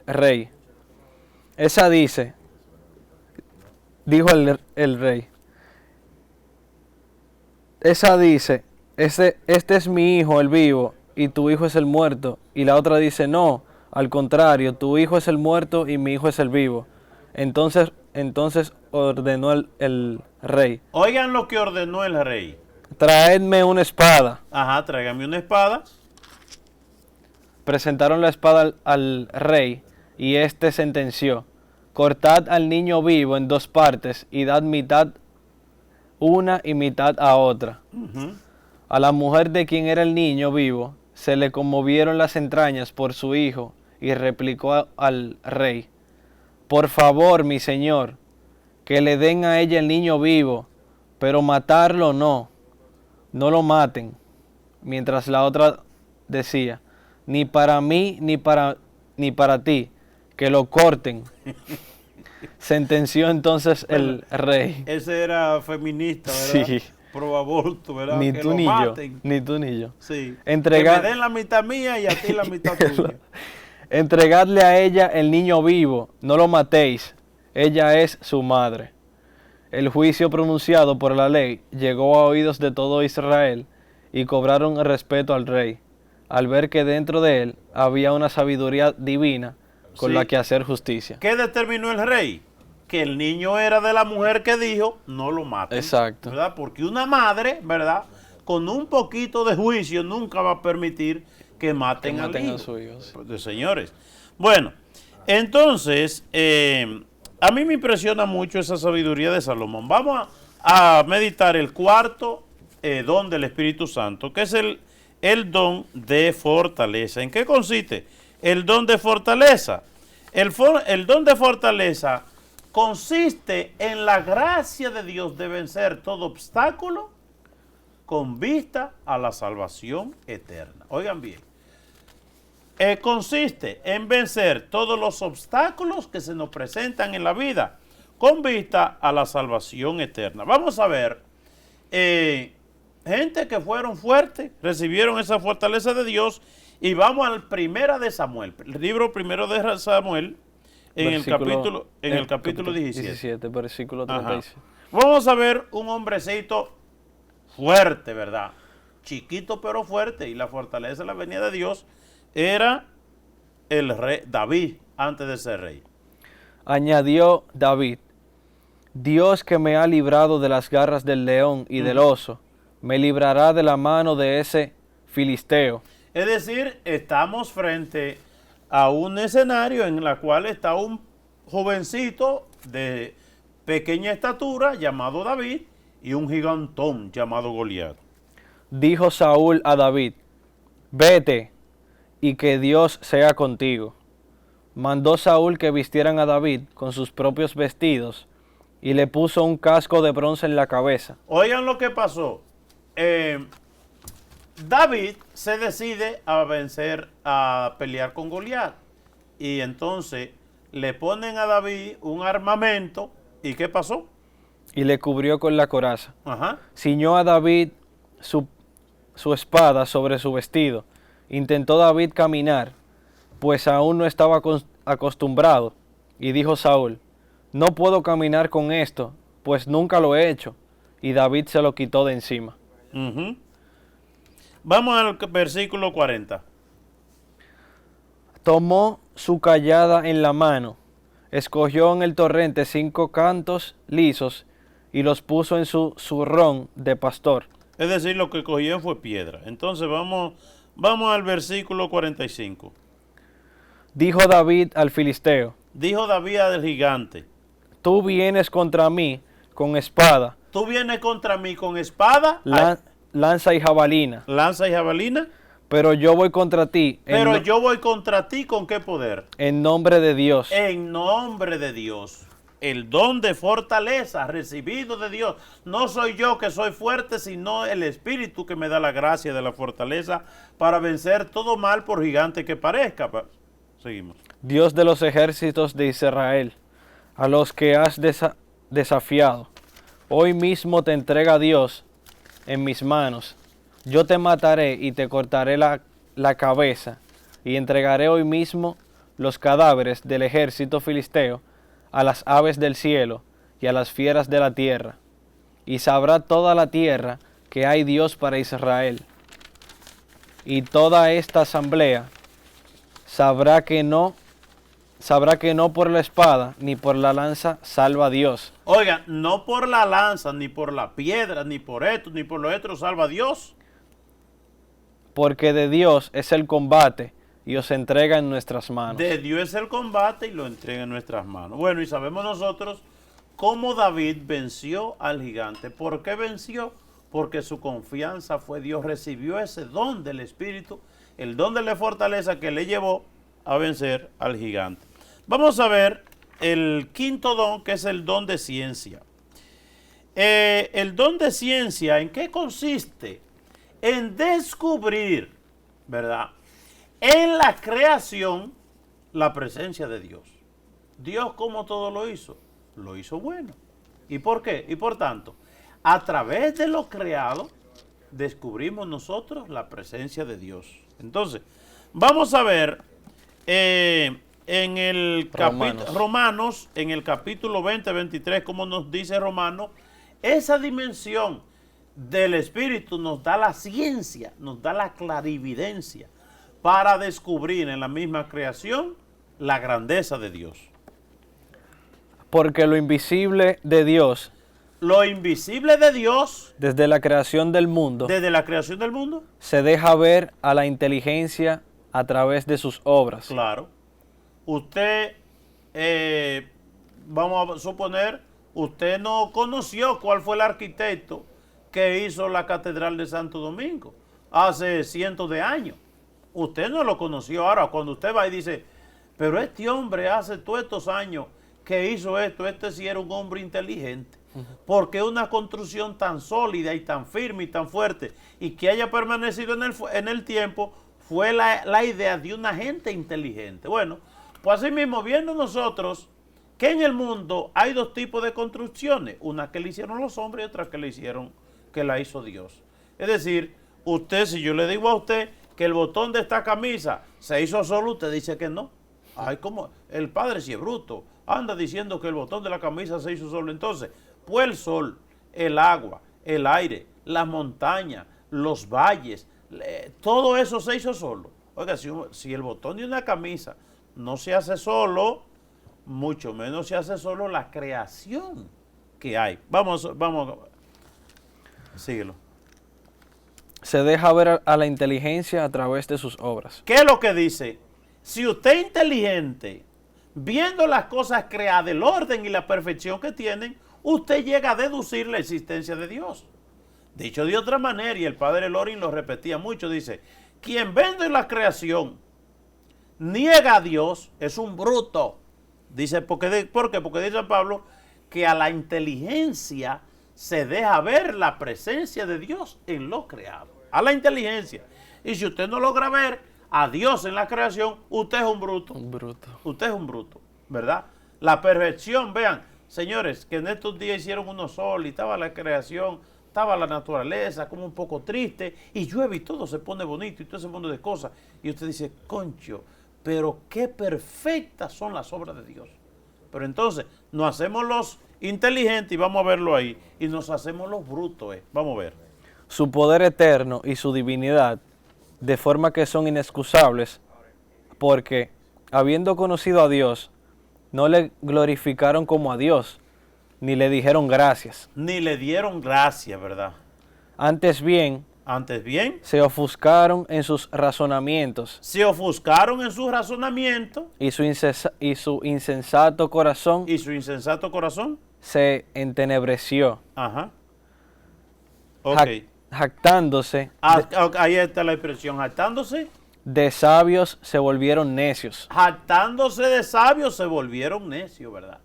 rey, dijo el rey, esa dice, este es mi hijo, el vivo, y tu hijo es el muerto. Y la otra dice, no, al contrario, tu hijo es el muerto y mi hijo es el vivo. Entonces ordenó el rey, Oigan lo que ordenó el rey. traedme una espada. Ajá, tráigame una espada. Presentaron la espada al rey, y éste sentenció, cortad al niño vivo en dos partes, y dad mitad una y mitad a otra. Ujú. A la mujer de quien era el niño vivo se le conmovieron las entrañas por su hijo, y replicó al rey, por favor, mi señor, que le den a ella el niño vivo, pero matarlo no lo maten. Mientras la otra decía, ni para mí ni para ti, que lo corten. Sentenció entonces el rey. Ese era feminista, ¿verdad? Sí. Pro aborto, ¿verdad? Ni Que tú lo ni yo, maten. ni tú ni yo. Sí. Entregar- Que me den la mitad mía y a ti la mitad tuya. Entregadle a ella el niño vivo, no lo matéis, ella es su madre. El juicio pronunciado por la ley llegó a oídos de todo Israel, y cobraron respeto al rey, al ver que dentro de él había una sabiduría divina con Sí. la que hacer justicia. ¿Qué determinó el rey? Que el niño era de la mujer que dijo, no lo maten. Exacto. ¿Verdad? Porque una madre, ¿verdad? Con un poquito de juicio nunca va a permitir que maten, Que maten al a hijo. su hijo, sí. Pues, de señores. Bueno, entonces, a mí me impresiona mucho esa sabiduría de Salomón. Vamos a meditar el cuarto don del Espíritu Santo, que es el don de fortaleza. ¿En qué consiste el don de fortaleza? El don de fortaleza consiste en la gracia de Dios de vencer todo obstáculo con vista a la salvación eterna. Oigan bien, consiste en vencer todos los obstáculos que se nos presentan en la vida con vista a la salvación eterna. Vamos a ver, gente que fueron fuertes, recibieron esa fortaleza de Dios, y vamos al primera de Samuel, el libro primero de Samuel, en el capítulo 17. Versículo Ajá. 36. Vamos a ver un hombrecito fuerte, ¿verdad? Chiquito pero fuerte, y la fortaleza, la venida de Dios, era el rey David antes de ser rey. Añadió David, Dios que me ha librado de las garras del león y del oso, me librará de la mano de ese filisteo. Es decir, estamos frente a un escenario en el cual está un jovencito de pequeña estatura llamado David y un gigantón llamado Goliat. Dijo Saúl a David, vete, y que Dios sea contigo. Mandó Saúl que vistieran a David con sus propios vestidos, y le puso un casco de bronce en la cabeza. Oigan lo que pasó. David se decide a pelear con Goliat. Y entonces le ponen a David un armamento. ¿Y qué pasó? Y le cubrió con la coraza. Ajá. Ciñó a David su espada sobre su vestido. Intentó David caminar, pues aún no estaba acostumbrado. Y dijo Saúl, no puedo caminar con esto, pues nunca lo he hecho. Y David se lo quitó de encima. Ujú. Vamos al versículo 40. Tomó su callada en la mano, escogió en el torrente 5 cantos lisos y los puso en su zurrón de pastor. Es decir, lo que cogieron fue piedra. Entonces vamos al versículo 45. Dijo David al filisteo, Dijo David al gigante, tú vienes contra mí con espada, tú vienes contra mí con espada, lanza y jabalina, lanza y jabalina, Pero yo voy contra ti Pero yo voy contra ti, ¿con qué poder? en nombre de Dios. En nombre de Dios. El don de fortaleza recibido de Dios. No soy yo que soy fuerte, sino el Espíritu que me da la gracia de la fortaleza para vencer todo mal por gigante que parezca. Seguimos. Dios de los ejércitos de Israel, a los que has desafiado, hoy mismo te entrega Dios en mis manos. Yo te mataré y te cortaré la cabeza, y entregaré hoy mismo los cadáveres del ejército filisteo a las aves del cielo y a las fieras de la tierra. Y sabrá toda la tierra que hay Dios para Israel. Y toda esta asamblea sabrá que no por la espada ni por la lanza salva a Dios. Oigan, no por la lanza, ni por la piedra, ni por esto, ni por lo otro salva a Dios. Porque de Dios es el combate y os entrega en nuestras manos. De Dios es el combate y lo entrega en nuestras manos. Bueno, y sabemos nosotros cómo David venció al gigante. ¿Por qué venció? Porque su confianza fue Dios. Recibió ese don del Espíritu, el don de la fortaleza que le llevó a vencer al gigante. Vamos a ver el quinto don, que es el don de ciencia. El don de ciencia, ¿en qué consiste? En descubrir, ¿verdad?, en la creación la presencia de Dios. Dios, como todo lo hizo bueno. ¿Y por qué? Y por tanto, a través de lo creado, descubrimos nosotros la presencia de Dios. Entonces, vamos a ver en el Romanos, en el capítulo 20, 23, como nos dice Romanos, esa dimensión del Espíritu nos da la ciencia, nos da la clarividencia para descubrir en la misma creación la grandeza de Dios. Porque lo invisible de Dios, lo invisible de Dios, desde la creación del mundo, se deja ver a la inteligencia a través de sus obras. Claro. Usted, vamos a suponer, usted no conoció cuál fue el arquitecto que hizo la Catedral de Santo Domingo hace cientos de años. Usted no lo conoció. Ahora, cuando usted va y dice, pero este hombre hace todos estos años que hizo esto, este sí era un hombre inteligente. Porque una construcción tan sólida y tan firme y tan fuerte y que haya permanecido en el tiempo fue la idea de una gente inteligente. Bueno, pues así mismo, viendo nosotros que en el mundo hay dos tipos de construcciones, una que le hicieron los hombres y otra que la hizo Dios. Es decir, usted, si yo le digo a usted que el botón de esta camisa se hizo solo, usted dice que no. Ay, como el padre si es bruto, anda diciendo que el botón de la camisa se hizo solo. Entonces, pues el sol, el agua, el aire, las montañas, los valles, todo eso se hizo solo. Oiga, si el botón de una camisa no se hace solo, mucho menos se hace solo la creación que hay. Vamos, síguelo. Se deja ver a la inteligencia a través de sus obras. ¿Qué es lo que dice? Si usted es inteligente, viendo las cosas creadas, el orden y la perfección que tienen, usted llega a deducir la existencia de Dios. Dicho de otra manera, y el padre Lorin lo repetía mucho, dice, quien vende la creación, niega a Dios, es un bruto. Dice, ¿por qué? Porque dice Pablo que a la inteligencia se deja ver la presencia de Dios en lo creado. A la inteligencia. Y si usted no logra ver a Dios en la creación, usted es un bruto. Un bruto. Usted es un bruto, ¿verdad? La perfección, vean, señores, que en estos días hicieron unos sol y estaba la creación, estaba la naturaleza como un poco triste, y llueve y todo se pone bonito y todo ese mundo de cosas. Y usted dice, concho, pero qué perfectas son las obras de Dios. Pero entonces nos hacemos los inteligentes, y vamos a verlo ahí, y nos hacemos los brutos, vamos a ver. Su poder eterno y su divinidad, de forma que son inexcusables, porque, habiendo conocido a Dios, no le glorificaron como a Dios, ni le dijeron gracias. Ni le dieron gracias, ¿verdad? Antes bien, se ofuscaron en sus razonamientos. Y su insensato corazón. Se entenebreció. Ajá. Ok. jactándose Ahí está la expresión, jactándose. de sabios se volvieron necios. Jactándose de sabios se volvieron necios, ¿verdad?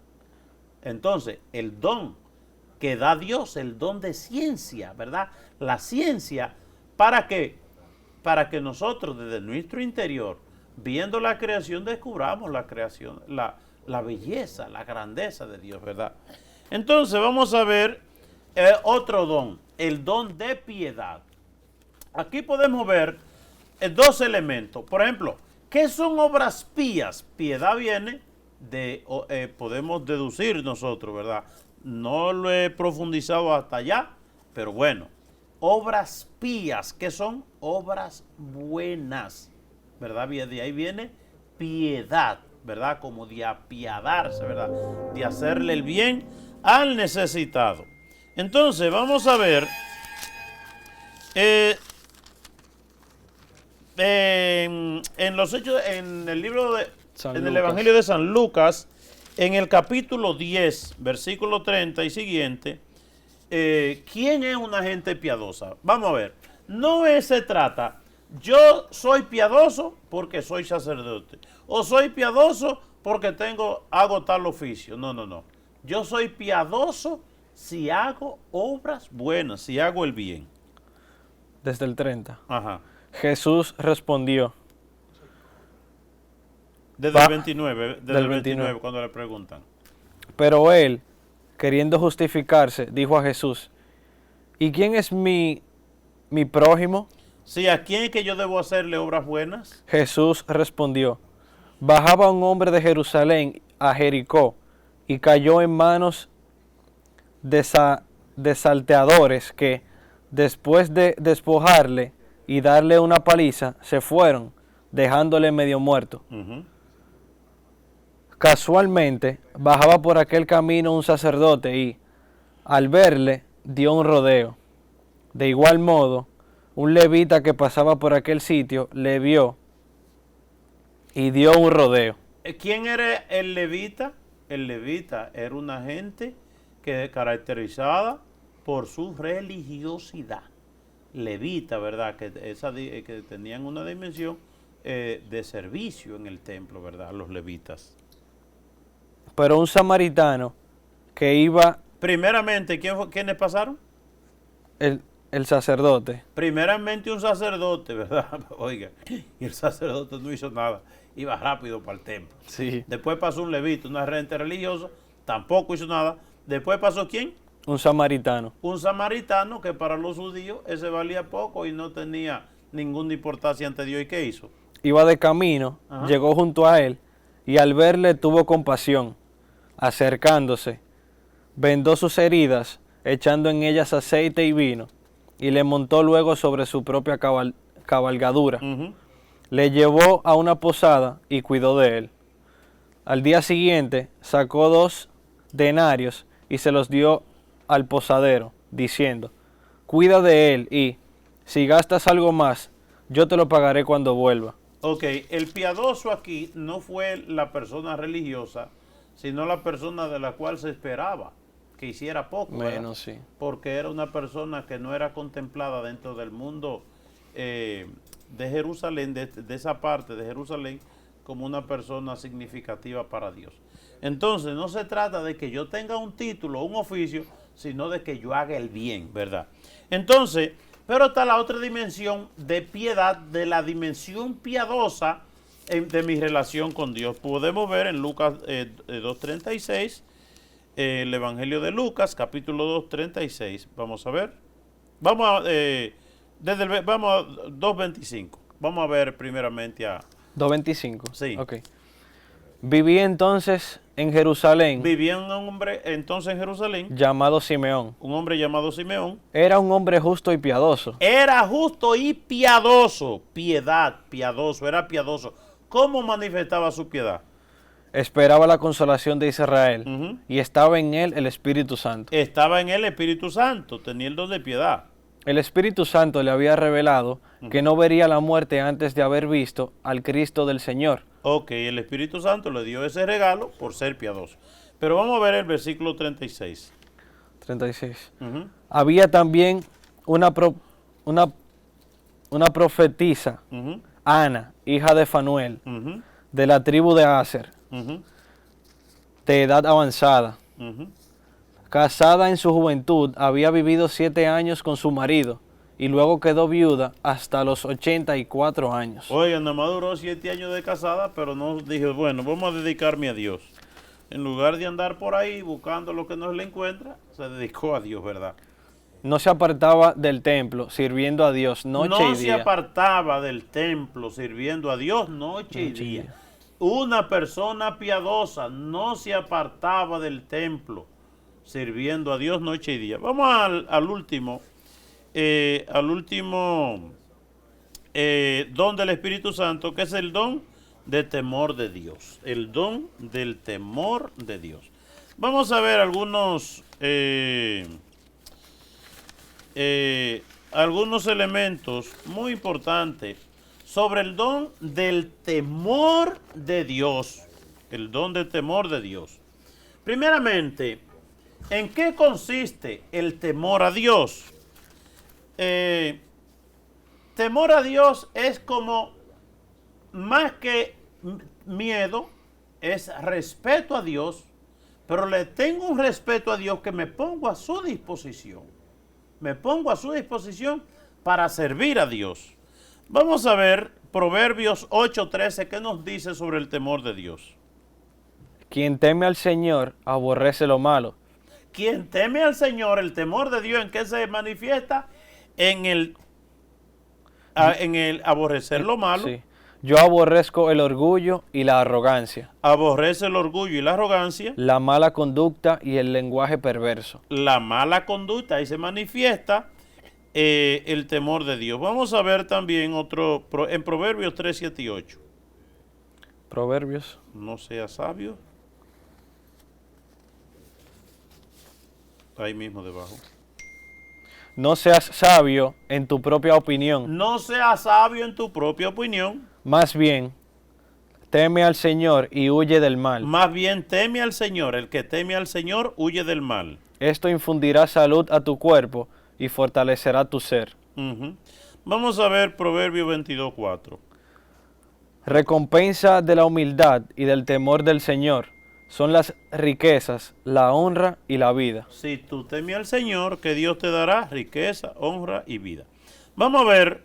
Entonces, el don que da Dios, el don de ciencia, ¿verdad? La ciencia, ¿para qué? Para que nosotros desde nuestro interior, viendo la creación, descubramos la creación, la belleza, la grandeza de Dios, ¿verdad? Entonces, vamos a ver otro don, el don de piedad. Aquí podemos ver dos elementos. Por ejemplo, ¿qué son obras pías? Piedad viene de, podemos deducir nosotros, ¿verdad? No lo he profundizado hasta allá, pero bueno, obras pías, ¿qué son? Obras buenas, ¿verdad? De ahí viene piedad, ¿verdad? Como de apiadarse, ¿verdad? De hacerle el bien al necesitado. Entonces, vamos a ver en los hechos, en el libro de, en el Evangelio de San Lucas, en el capítulo 10, versículo 30 y siguiente, ¿quién es una gente piadosa? Vamos a ver, no se trata, yo soy piadoso porque soy sacerdote, o soy piadoso porque hago tal oficio. No, no, no. Yo soy piadoso si hago obras buenas, si hago el bien. Desde el 30. Ajá. Jesús respondió. Desde el 29, desde el 29 cuando le preguntan. Pero él, queriendo justificarse, dijo a Jesús, ¿y quién es mi prójimo? Sí, ¿a quién es que yo debo hacerle obras buenas? Jesús respondió, bajaba un hombre de Jerusalén a Jericó y cayó en manos de salteadores que, después de despojarle y darle una paliza, se fueron, dejándole medio muerto. Casualmente bajaba por aquel camino un sacerdote y, al verle, dio un rodeo. De igual modo, un levita que pasaba por aquel sitio le vio y dio un rodeo. ¿Quién era el levita? El levita era una gente que caracterizada por su religiosidad. Levita, ¿verdad? Que tenían una dimensión de servicio en el templo, ¿verdad? Los levitas. Pero un samaritano que iba... Primeramente, ¿quiénes pasaron? El sacerdote. Primeramente un sacerdote, ¿verdad? Oiga, y el sacerdote no hizo nada, iba rápido para el templo. Sí. Después pasó un levita, una gente religiosa, tampoco hizo nada. Después pasó ¿quién? Un samaritano. Un samaritano que para los judíos ese valía poco y no tenía ninguna importancia ante Dios. ¿Y qué hizo? Iba de camino, llegó junto a él y al verle tuvo compasión. Acercándose, vendó sus heridas, echando en ellas aceite y vino, y le montó luego sobre su propia cabalgadura. Le llevó a una posada y cuidó de él. Al día siguiente sacó 2 denarios y se los dio al posadero, diciendo, cuida de él y, si gastas algo más, yo te lo pagaré cuando vuelva. Ok, el piadoso aquí no fue la persona religiosa, sino la persona de la cual se esperaba que hiciera poco. Menos, sí. Porque era una persona que no era contemplada dentro del mundo de Jerusalén, de esa parte de Jerusalén, como una persona significativa para Dios. Entonces, no se trata de que yo tenga un título o un oficio, sino de que yo haga el bien, ¿verdad? Entonces, pero está la otra dimensión de piedad, de la dimensión piadosa de mi relación con Dios. Podemos ver en Lucas 2.36, el Evangelio de Lucas, capítulo 2.36. Vamos a ver. Vamos a 2.25. Vamos a ver primeramente a... 2.25. Sí. Ok. Vivía entonces en Jerusalén. Vivía un hombre entonces en Jerusalén. Llamado Simeón. Un hombre llamado Simeón. Era un hombre justo y piadoso. Era justo y piadoso. Piedad, piadoso, era piadoso. ¿Cómo manifestaba su piedad? Esperaba la consolación de Israel y estaba en él el Espíritu Santo. Estaba en él el Espíritu Santo, tenía el don de piedad. El Espíritu Santo le había revelado que no vería la muerte antes de haber visto al Cristo del Señor. Ok, el Espíritu Santo le dio ese regalo por ser piadoso. Pero vamos a ver el versículo 36. 36. Había también una una, una profetisa, Ujú, Ana, hija de Fanuel, ujú, de la tribu de Aser, ujú, de edad avanzada. ujú. Casada en su juventud, había vivido 7 años con su marido y luego quedó viuda hasta los 84 años. Oiga, nada más duró 7 años de casada, pero no dije, bueno, vamos a dedicarme a Dios. En lugar de andar por ahí buscando lo que no se le encuentra, se dedicó a Dios, ¿verdad? No se apartaba del templo, sirviendo a Dios noche y No se día. apartaba del templo sirviendo a Dios noche y Noche y día. día. Una persona piadosa no se apartaba del templo sirviendo a Dios noche y día. Vamos al último don del Espíritu Santo, que es el don de temor de Dios. El don del temor de Dios. Vamos a ver algunos elementos muy importantes sobre el don del temor de Dios. El don del temor de Dios. Primeramente, ¿en qué consiste el temor a Dios? Temor a Dios es como, más que miedo, es respeto a Dios, pero le tengo un respeto a Dios que me pongo a su disposición. Me pongo a su disposición para servir a Dios. Vamos a ver Proverbios 8:13, ¿qué nos dice sobre el temor de Dios? Quien teme al Señor aborrece lo malo. Quien teme al Señor, el temor de Dios, ¿en qué se manifiesta? En el aborrecer lo malo. Sí. Yo aborrezco el orgullo y la arrogancia, Aborrece el orgullo y la arrogancia. la mala conducta y el lenguaje perverso. La mala conducta, ahí se manifiesta el temor de Dios. Vamos a ver también en Proverbios 3, 7 y 8. Proverbios. No sea sabio. Ahí mismo debajo. No seas sabio en tu propia opinión. No seas sabio en tu propia opinión. Más bien, teme al Señor y huye del mal. Más bien teme al Señor. El que teme al Señor huye del mal. Esto infundirá salud a tu cuerpo y fortalecerá tu ser. Ujú. Vamos a ver Proverbios 22, 4. Recompensa de la humildad y del temor del Señor son las riquezas, la honra y la vida. Si tú temes al Señor, que Dios te dará riqueza, honra y vida. Vamos a ver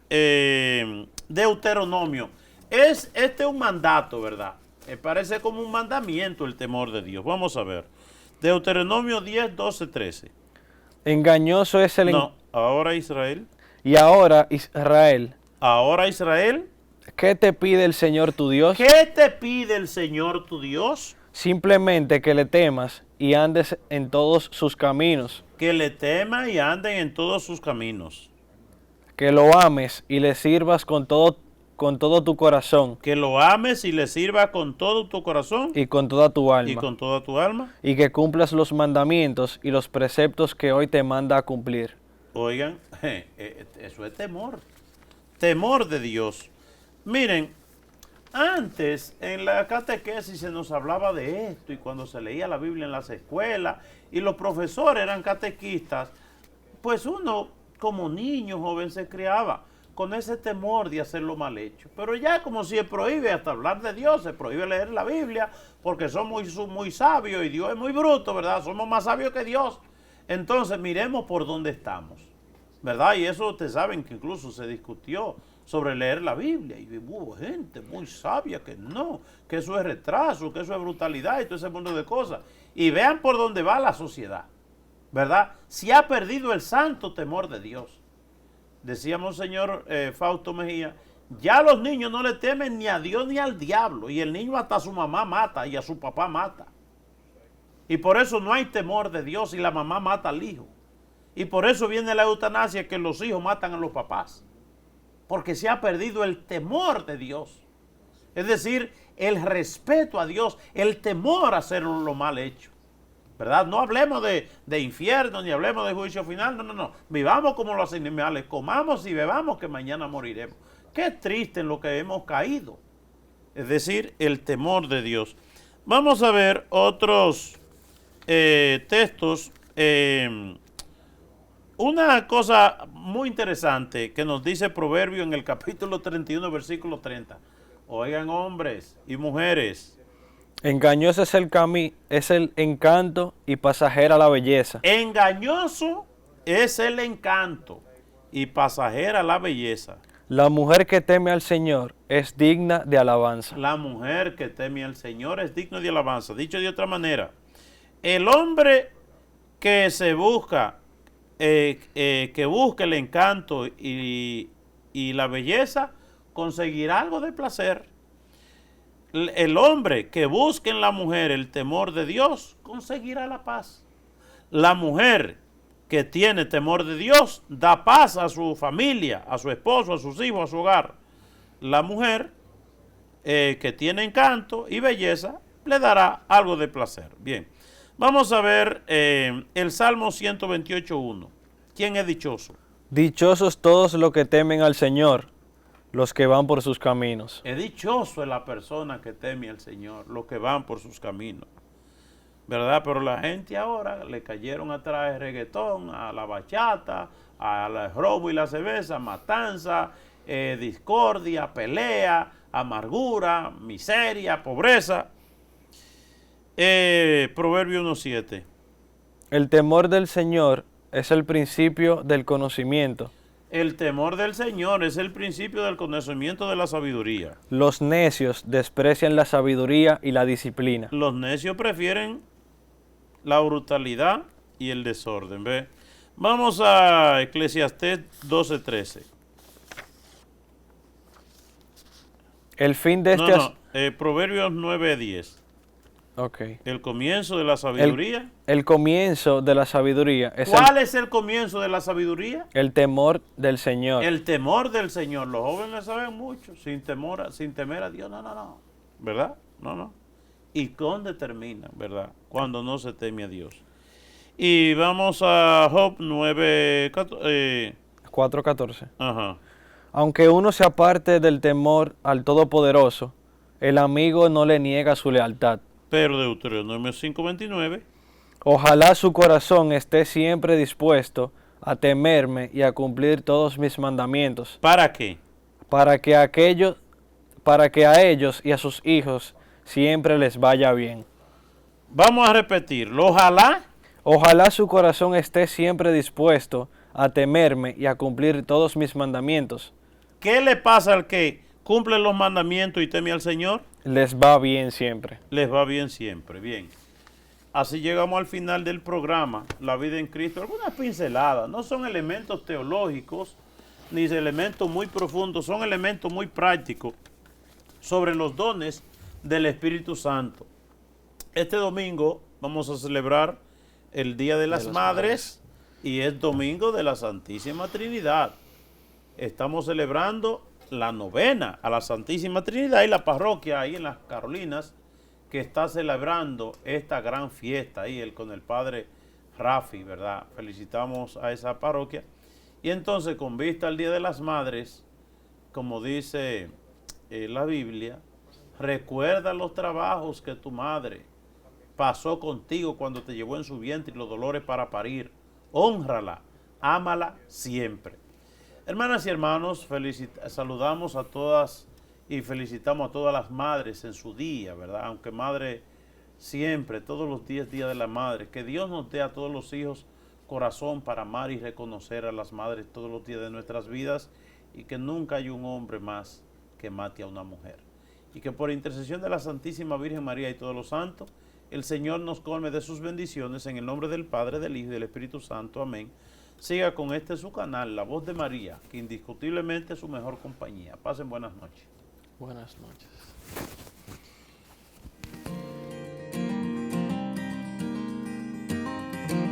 Deuteronomio. Este es un mandato, ¿verdad? Me parece como un mandamiento el temor de Dios. Vamos a ver. Deuteronomio 10, 12, 13. Engañoso es el... No, ahora Israel. Y ahora, Israel, Ahora Israel. ¿qué te pide el Señor tu Dios? ¿Qué te pide el Señor tu Dios? Simplemente que le temas y andes en todos sus caminos, Que le temas y anden en todos sus caminos. que lo ames y le sirvas con todo tu corazón Que lo ames y le sirvas con todo tu corazón y con toda tu alma, y con toda tu alma. y que cumplas los mandamientos y los preceptos que hoy te manda a cumplir. Oigan, eso es temor. Temor de Dios. Miren, antes en la catequesis se nos hablaba de esto y cuando se leía la Biblia en las escuelas y los profesores eran catequistas, pues uno como niño joven se criaba con ese temor de hacer lo mal hecho. Pero ya como si se prohíbe hasta hablar de Dios, se prohíbe leer la Biblia porque somos muy sabios y Dios es muy bruto, ¿verdad? Somos más sabios que Dios. Entonces miremos por dónde estamos, ¿verdad? Y eso ustedes saben que incluso se discutió sobre leer la Biblia y hubo gente muy sabia que no, que eso es retraso, que eso es brutalidad y todo ese mundo de cosas. Y vean por dónde va la sociedad, ¿verdad? Se ha perdido el santo temor de Dios. Decía Monseñor Fausto Mejía, ya los niños no le temen ni a Dios ni al diablo, y el niño hasta a su mamá mata y a su papá mata. Y por eso no hay temor de Dios y la mamá mata al hijo. Y por eso viene la eutanasia, que los hijos matan a los papás. Porque se ha perdido el temor de Dios. Es decir, el respeto a Dios, el temor a hacer lo mal hecho. ¿Verdad? No hablemos de infierno, ni hablemos de juicio final, no. Vivamos como los animales, comamos y bebamos que mañana moriremos. Qué triste en lo que hemos caído. Es decir, el temor de Dios. Vamos a ver otros textos una cosa muy interesante que nos dice Proverbio en el capítulo 31, versículo 30. Oigan, hombres y mujeres. Engañoso es el encanto y pasajera la belleza. Engañoso es el encanto y pasajera la belleza. La mujer que teme al Señor es digna de alabanza. La mujer que teme al Señor es digna de alabanza. Dicho de otra manera, el hombre que se busca, que busca el encanto y la belleza, conseguirá algo de placer. El hombre que busque en la mujer el temor de Dios, conseguirá la paz. La mujer que tiene temor de Dios, da paz a su familia, a su esposo, a sus hijos, a su hogar. La mujer que tiene encanto y belleza, le dará algo de placer. Bien, vamos a ver el Salmo 128.1. ¿Quién es dichoso? Dichosos todos los que temen al Señor, los que van por sus caminos. Es dichoso la persona que teme al Señor, los que van por sus caminos. ¿Verdad? Pero la gente ahora le cayeron atrás el reggaetón, a la bachata, al robo y la cerveza, matanza, discordia, pelea, amargura, miseria, pobreza. Proverbio 1.7. El temor del Señor es el principio del conocimiento. El temor del Señor es el principio del conocimiento de la sabiduría. Los necios desprecian la sabiduría y la disciplina. Los necios prefieren la brutalidad y el desorden. ¿Ve? Vamos a Eclesiastés 12.13. El fin de este... Proverbios 9.10. Ok. El comienzo de la sabiduría. El comienzo de la sabiduría es ¿Cuál es el comienzo de la sabiduría? el temor del Señor. El temor del Señor. Los jóvenes saben mucho, sin temer a Dios. No. ¿Verdad? No. ¿Y dónde termina? ¿Verdad? Cuando no se teme a Dios. Y vamos a Job 4:14. Ajá. Aunque uno se aparte del temor al Todopoderoso, el amigo no le niega su lealtad. Pero Deuteronomio 5.29. Ojalá su corazón esté siempre dispuesto a temerme y a cumplir todos mis mandamientos. ¿Para qué? Para que a ellos y a sus hijos siempre les vaya bien. Vamos a repetirlo. Ojalá. Ojalá su corazón esté siempre dispuesto a temerme y a cumplir todos mis mandamientos. ¿Qué le pasa al que cumple los mandamientos y teme al Señor? Les va bien siempre. Les va bien siempre. Bien. Así llegamos al final del programa, La Vida en Cristo. Algunas pinceladas, no son elementos teológicos, ni elementos muy profundos, son elementos muy prácticos sobre los dones del Espíritu Santo. Este domingo vamos a celebrar el Día de las Madres y es domingo de la Santísima Trinidad. Estamos celebrando la novena a la Santísima Trinidad y la parroquia ahí en las Carolinas que está celebrando esta gran fiesta ahí con el padre Rafi, ¿verdad? Felicitamos a esa parroquia. Y entonces, con vista al Día de las Madres, como dice la Biblia, recuerda los trabajos que tu madre pasó contigo cuando te llevó en su vientre y los dolores para parir. Hónrala, ámala siempre. Hermanas y hermanos, saludamos a todas y felicitamos a todas las madres en su día, ¿verdad? Aunque madre siempre, todos los días, Día de la Madre. Que Dios nos dé a todos los hijos corazón para amar y reconocer a las madres todos los días de nuestras vidas y que nunca haya un hombre más que mate a una mujer. Y que por intercesión de la Santísima Virgen María y todos los santos, el Señor nos colme de sus bendiciones en el nombre del Padre, del Hijo y del Espíritu Santo. Amén. Siga con su canal, La Voz de María, que indiscutiblemente es su mejor compañía. Pasen buenas noches. Buenas noches.